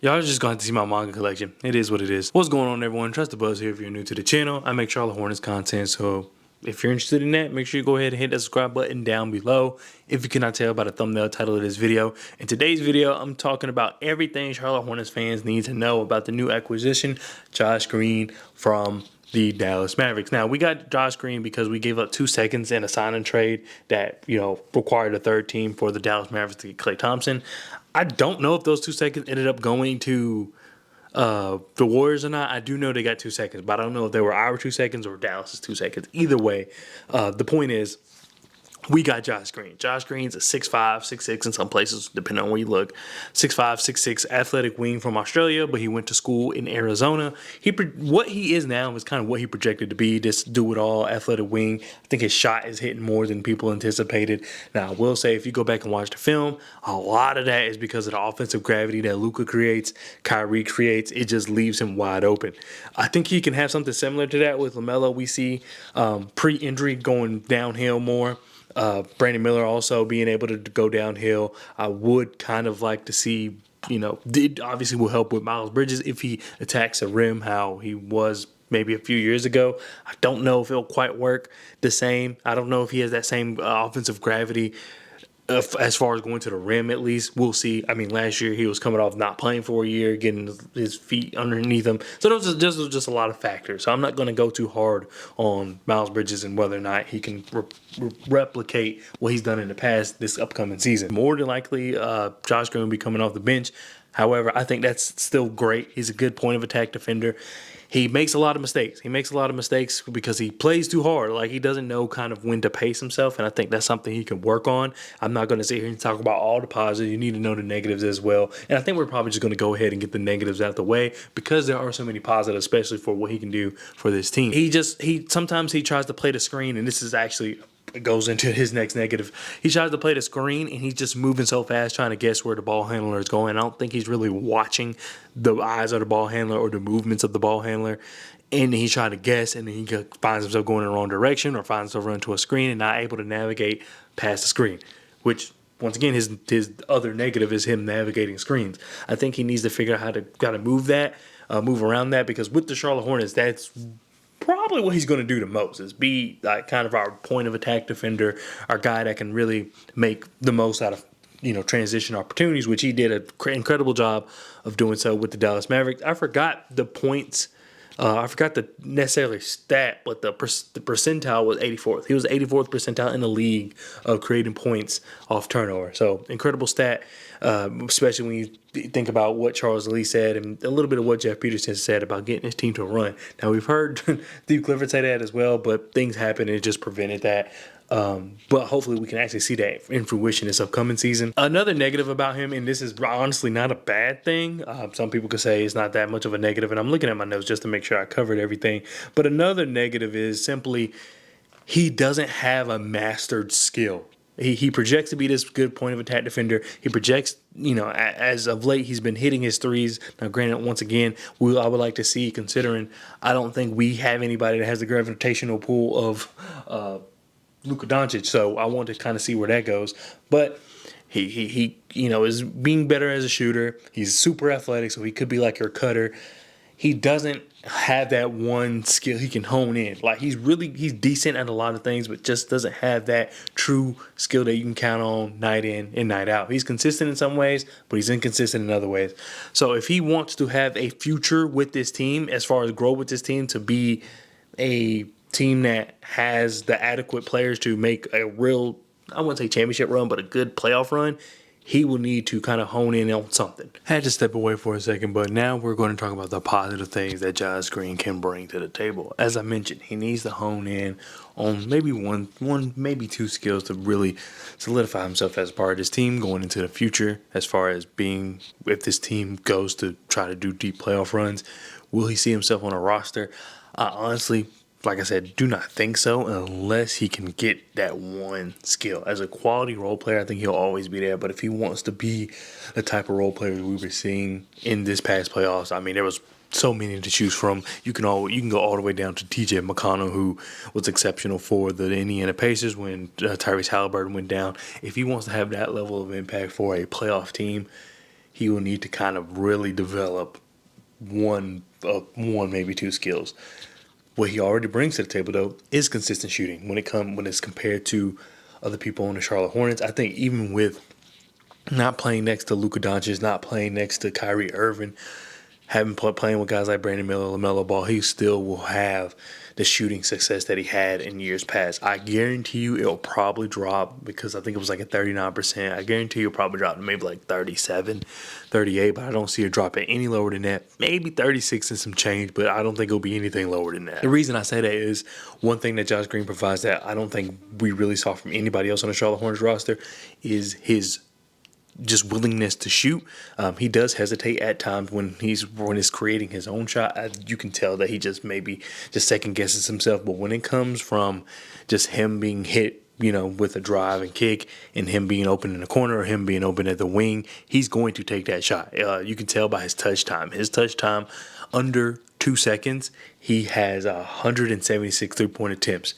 Y'all just going to see my manga collection. It is what it is. What's going on, everyone? Trust the Buzz here if you're new to the channel. I make Charlotte Hornets content, so if you're interested in that, make sure you go ahead and hit that subscribe button down below. If you cannot tell by the thumbnail title of this video. In today's video, I'm talking about everything Charlotte Hornets fans need to know about the new acquisition, Josh Green from the Dallas Mavericks. Now, we got Josh Green because we gave up 2 seconds in a sign and trade that, required a third team for the Dallas Mavericks to get Klay Thompson. I don't know if those 2 seconds ended up going to the Warriors or not. I do know they got 2 seconds, but I don't know if they were our 2 seconds or Dallas's 2 seconds. Either way, the point is, we got Josh Green. Josh Green's a 6'5", 6'6" in some places, depending on where you look. 6'5", 6'6", athletic wing from Australia, but he went to school in Arizona. What he is now is kind of what he projected to be, this do-it-all athletic wing. I think his shot is hitting more than people anticipated. Now, I will say, if you go back and watch the film, a lot of that is because of the offensive gravity that Luka creates, Kyrie creates. It just leaves him wide open. I think he can have something similar to that with LaMelo. We see pre-injury going downhill more. Brandon Miller also being able to go downhill. I would kind of like to see, it obviously will help with Miles Bridges if he attacks the rim how he was maybe a few years ago. I don't know if it'll quite work the same. I don't know if he has that same offensive gravity as far as going to the rim, at least. We'll see. I mean, last year he was coming off not playing for a year, getting his feet underneath him. So those are just a lot of factors. So I'm not going to go too hard on Miles Bridges and whether or not he can replicate what he's done in the past this upcoming season. More than likely, Josh Green will be coming off the bench. However, I think that's still great. He's a good point of attack defender. He makes a lot of mistakes. He makes a lot of mistakes because he plays too hard. Like, he doesn't know kind of when to pace himself, and I think that's something he can work on. I'm not going to sit here and talk about all the positives. You need to know the negatives as well. And I think we're probably just going to go ahead and get the negatives out the way because there are so many positives, especially for what he can do for this team. Sometimes he tries to play the screen, and this is actually goes into his next negative. He tries to play the screen, and he's just moving so fast trying to guess where the ball handler is going. I don't think he's really watching the eyes of the ball handler or the movements of the ball handler. And he's trying to guess, and then he finds himself going in the wrong direction or finds himself running to a screen and not able to navigate past the screen, which, once again, his other negative is him navigating screens. I think he needs to figure out how to move around that, because with the Charlotte Hornets, that's probably what he's going to do the most, is be like kind of our point of attack defender, our guy that can really make the most out of transition opportunities, which he did an incredible job of doing so with the Dallas Mavericks. I forgot the points. I forgot the necessarily stat, but the percentile was 84th. He was 84th percentile in the league of creating points off turnover. So incredible stat, especially when you think about what Charles Lee said and a little bit of what Jeff Peterson said about getting his team to a run. Now, we've heard Steve Clifford say that as well, but things happened and it just prevented that. But hopefully we can actually see that in fruition this upcoming season. Another negative about him, and this is honestly not a bad thing. Some people could say it's not that much of a negative, and I'm looking at my notes just to make sure I covered everything. But another negative is simply he doesn't have a mastered skill. He projects to be this good point of attack defender. He projects, as of late, he's been hitting his threes. Now, granted, once again, I would like to see, considering I don't think we have anybody that has the gravitational pull of Luka Doncic, so I want to kind of see where that goes. But he is being better as a shooter. He's super athletic, so he could be like your cutter. He doesn't have that one skill he can hone in. Like, he's decent at a lot of things, but just doesn't have that true skill that you can count on night in and night out. He's consistent in some ways, but he's inconsistent in other ways. So if he wants to have a future with this team, as far as grow with this team to be a team that has the adequate players to make a real, I wouldn't say championship run, but a good playoff run, he will need to kind of hone in on something. Had to step away for a second, but now we're going to talk about the positive things that Josh Green can bring to the table. As I mentioned, he needs to hone in on maybe one, maybe 2 skills to really solidify himself as part of this team going into the future, as far as being, if this team goes to try to do deep playoff runs, will he see himself on a roster? Honestly, like I said, do not think so unless he can get that one skill. As a quality role player, I think he'll always be there. But if he wants to be the type of role player we were seeing in this past playoffs, I mean, there was so many to choose from. You can go all the way down to T.J. McConnell, who was exceptional for the Indiana Pacers when Tyrese Halliburton went down. If he wants to have that level of impact for a playoff team, he will need to kind of really develop one, maybe two skills. What he already brings to the table, though, is consistent shooting. When it's compared to other people on the Charlotte Hornets, I think even with not playing next to Luka Doncic, not playing next to Kyrie Irving, playing with guys like Brandon Miller, LaMelo Ball, he still will have the shooting success that he had in years past. I guarantee you it'll probably drop, because I think it was like at 39%. I guarantee you'll probably drop to maybe like 37, 38, but I don't see it dropping any lower than that. Maybe 36 and some change, but I don't think it'll be anything lower than that. The reason I say that is one thing that Josh Green provides that I don't think we really saw from anybody else on the Charlotte Hornets roster is his just willingness to shoot. He does hesitate at times when he's creating his own shot. You can tell that he just maybe just second guesses himself. But when it comes from just him being hit, with a drive and kick, and him being open in the corner or him being open at the wing, he's going to take that shot. You can tell by his touch time. His touch time under 2 seconds, he has 176 3-point attempts.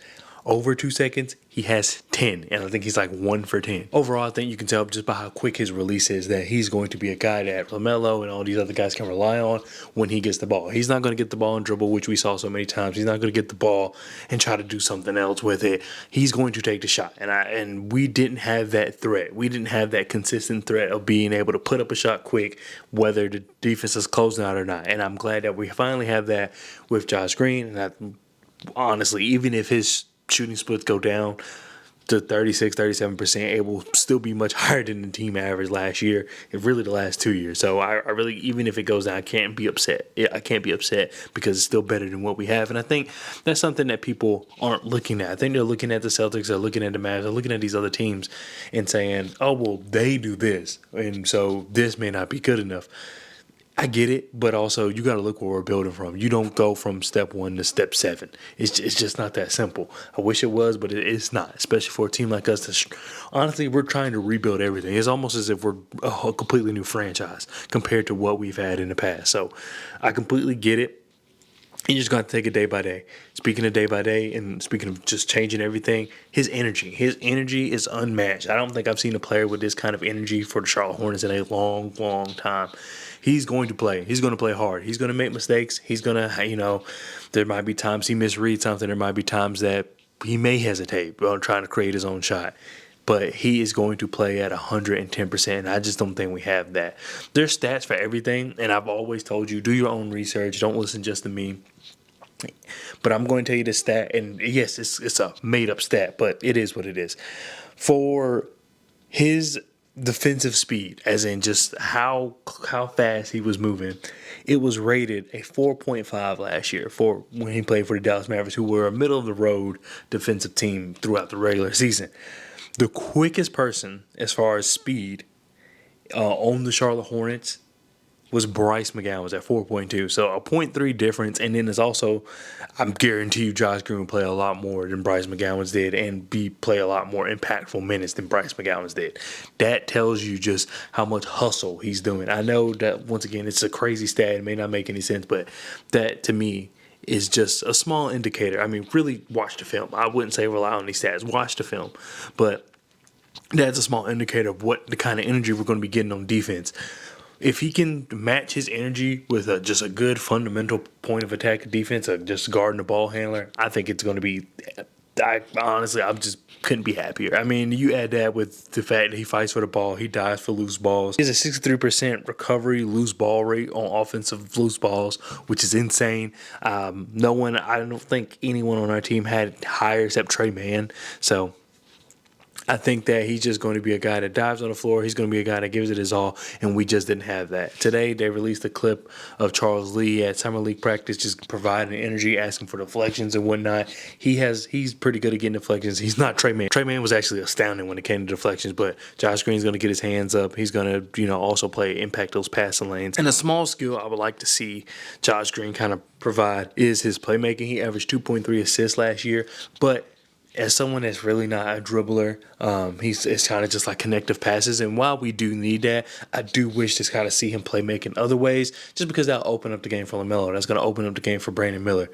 Over 2 seconds, he has 10, and I think he's like 1 for 10. Overall, I think you can tell just by how quick his release is that he's going to be a guy that LaMelo and all these other guys can rely on when he gets the ball. He's not going to get the ball and dribble, which we saw so many times. He's not going to get the ball and try to do something else with it. He's going to take the shot, and we didn't have that threat. We didn't have that consistent threat of being able to put up a shot quick, whether the defense is closing out or not. And I'm glad that we finally have that with Josh Green. And honestly, even if his shooting splits go down to 36, 37%, it will still be much higher than the team average last year and really the last 2 years. So I really, even if it goes down, I can't be upset. I can't be upset because it's still better than what we have. And I think that's something that people aren't looking at. I think they're looking at the Celtics, they're looking at the Mavs, they're looking at these other teams and saying, oh, well, they do this, and so this may not be good enough. I get it, but also you got to look where we're building from. You don't go from step 1 to step 7. It's just not that simple. I wish it was, but it's not, especially for a team like us. Honestly, we're trying to rebuild everything. It's almost as if we're a completely new franchise compared to what we've had in the past. So I completely get it. You just got to take it day by day. Speaking of day by day and speaking of just changing everything, his energy is unmatched. I don't think I've seen a player with this kind of energy for the Charlotte Hornets in a long, long time. He's going to play. He's going to play hard. He's going to make mistakes. He's going to, there might be times he misreads something. There might be times that he may hesitate on trying to create his own shot. But he is going to play at 110%. And I just don't think we have that. There's stats for everything. And I've always told you, do your own research. Don't listen just to me. But I'm going to tell you this stat. And yes, it's a made-up stat, but it is what it is. For his defensive speed, as in just how fast he was moving, it was rated a 4.5 last year for when he played for the Dallas Mavericks, who were a middle-of-the-road defensive team throughout the regular season. The quickest person as far as speed on the Charlotte Hornets was Bryce McGowan, was at 4.2. So a 0.3 difference. And then there's also, I'm guarantee you Josh Green will play a lot more than Bryce McGowan's did and play a lot more impactful minutes than Bryce McGowan's did. That tells you just how much hustle he's doing. I know that, once again, it's a crazy stat. It may not make any sense, but that to me is just a small indicator. I mean, really watch the film. I wouldn't say rely on these stats. Watch the film. But that's a small indicator of what the kind of energy we're going to be getting on defense. If he can match his energy with just a good fundamental point of attack defense, just guarding the ball handler, I think it's going to be – I just couldn't be happier. I mean, you add that with the fact that he fights for the ball, he dives for loose balls. He has a 63% recovery loose ball rate on offensive loose balls, which is insane. I don't think anyone on our team had higher except Trey Mann. So I think that he's just going to be a guy that dives on the floor. He's going to be a guy that gives it his all, and we just didn't have that. Today, they released a clip of Charles Lee at Summer League practice just providing energy, asking for deflections and whatnot. He's pretty good at getting deflections. He's not Trey Mann. Trey Mann was actually astounding when it came to deflections, but Josh Green's going to get his hands up. He's going to, also impact those passing lanes. And a small skill I would like to see Josh Green kind of provide is his playmaking. He averaged 2.3 assists last year, but as someone that's really not a dribbler, it's kind of just like connective passes. And while we do need that, I do wish to kind of see him play making other ways, just because that'll open up the game for LaMelo. That's going to open up the game for Brandon Miller.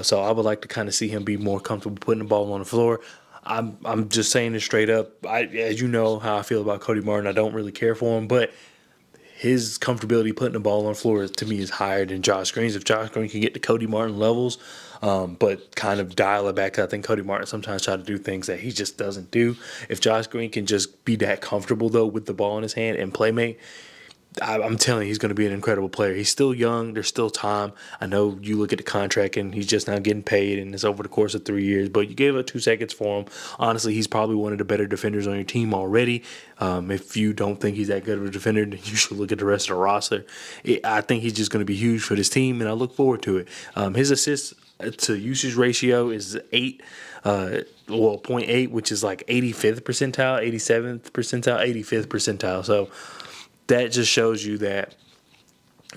So I would like to kind of see him be more comfortable putting the ball on the floor. I'm just saying it straight up. As you know how I feel about Cody Martin, I don't really care for him, but his comfortability putting the ball on the floor to me is higher than Josh Green's. If Josh Green can get to Cody Martin levels, but kind of dial it back, I think Cody Martin sometimes try to do things that he just doesn't do. If Josh Green can just be that comfortable though with the ball in his hand and playmate, I'm telling you, he's going to be an incredible player. He's still young. There's still time. I know you look at the contract and he's just now getting paid and it's over the course of 3 years, but you gave up 2 seconds for him. Honestly, he's probably one of the better defenders on your team already. If you don't think he's that good of a defender, then you should look at the rest of the roster. I think he's just going to be huge for this team, and I look forward to it. His assists to usage ratio is 8. 0.8, which is like 85th percentile, 87th percentile, 85th percentile. So that just shows you that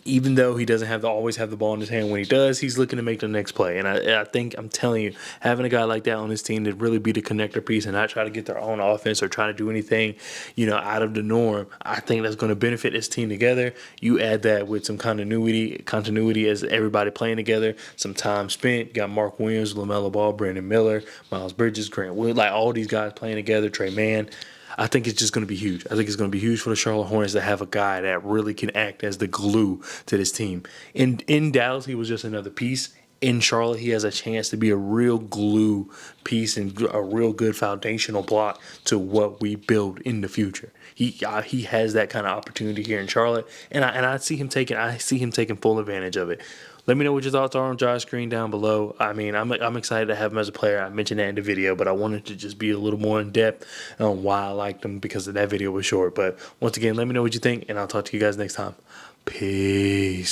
even though he doesn't always have the ball in his hand when he does, he's looking to make the next play. And I think, I'm telling you, having a guy like that on his team to really be the connector piece and not try to get their own offense or try to do anything, out of the norm, I think that's going to benefit this team together. You add that with some continuity as everybody playing together, some time spent. You got Mark Williams, LaMelo Ball, Brandon Miller, Miles Bridges, Grant Wood, like all these guys playing together, Trey Mann. I think it's just going to be huge. I think it's going to be huge for the Charlotte Hornets to have a guy that really can act as the glue to this team. In Dallas, he was just another piece. In Charlotte, he has a chance to be a real glue piece and a real good foundational block to what we build in the future. He has that kind of opportunity here in Charlotte, and I see him taking full advantage of it. Let me know what your thoughts are on Josh Green down below. I mean, I'm excited to have him as a player. I mentioned that in the video, but I wanted to just be a little more in depth on why I liked him because that video was short. But once again, let me know what you think, and I'll talk to you guys next time. Peace.